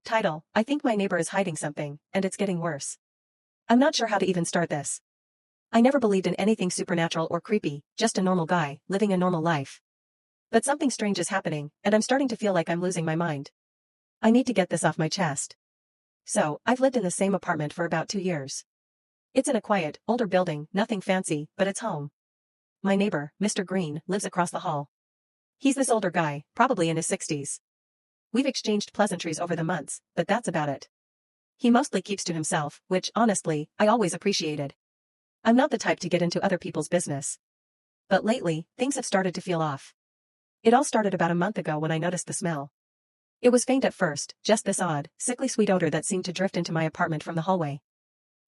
Title: I think my neighbor is hiding something, and it's getting worse. I'm not sure how to even start this. I never believed in anything supernatural or creepy, just a normal guy, living a normal life. But something strange is happening, and I'm starting to feel like I'm losing my mind. I need to get this off my chest. So, I've lived in the same apartment for about 2 years. It's in a quiet, older building, nothing fancy, but it's home. My neighbor, Mr. Green, lives across the hall. He's this older guy, probably in his 60s. We've exchanged pleasantries over the months, but that's about it. He mostly keeps to himself, which, honestly, I always appreciated. I'm not the type to get into other people's business. But lately, things have started to feel off. It all started about a month ago when I noticed the smell. It was faint at first, just this odd, sickly sweet odor that seemed to drift into my apartment from the hallway.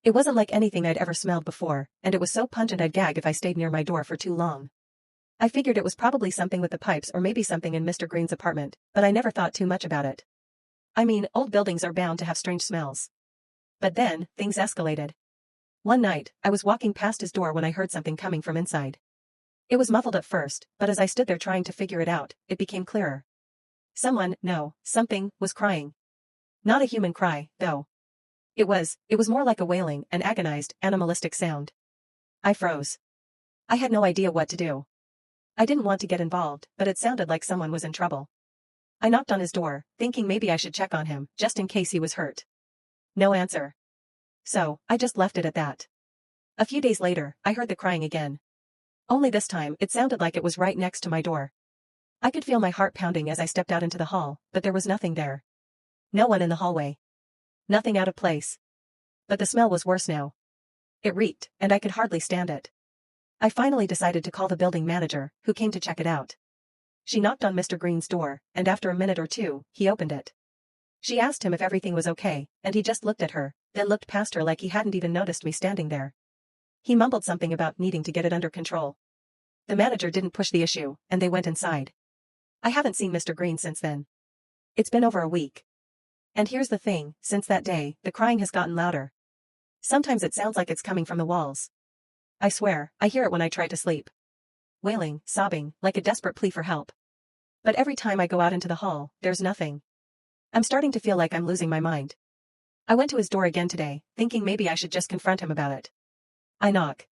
It wasn't like anything I'd ever smelled before, and it was so pungent I'd gag if I stayed near my door for too long. I figured it was probably something with the pipes or maybe something in Mr. Green's apartment, but I never thought too much about it. I mean, old buildings are bound to have strange smells. But then, things escalated. One night, I was walking past his door when I heard something coming from inside. It was muffled at first, but as I stood there trying to figure it out, it became clearer. Something, was crying. Not a human cry, though. It was more like a wailing, an agonized, animalistic sound. I froze. I had no idea what to do. I didn't want to get involved, but it sounded like someone was in trouble. I knocked on his door, thinking maybe I should check on him, just in case he was hurt. No answer. So, I just left it at that. A few days later, I heard the crying again. Only this time, it sounded like it was right next to my door. I could feel my heart pounding as I stepped out into the hall, but there was nothing there. No one in the hallway. Nothing out of place. But the smell was worse now. It reeked, and I could hardly stand it. I finally decided to call the building manager, who came to check it out. She knocked on Mr. Green's door, and after a minute or two, he opened it. She asked him if everything was okay, and he just looked at her, then looked past her like he hadn't even noticed me standing there. He mumbled something about needing to get it under control. The manager didn't push the issue, and they went inside. I haven't seen Mr. Green since then. It's been over a week. And here's the thing, since that day, the crying has gotten louder. Sometimes it sounds like it's coming from the walls. I swear, I hear it when I try to sleep. Wailing, sobbing, like a desperate plea for help. But every time I go out into the hall, there's nothing. I'm starting to feel like I'm losing my mind. I went to his door again today, thinking maybe I should just confront him about it. I knock.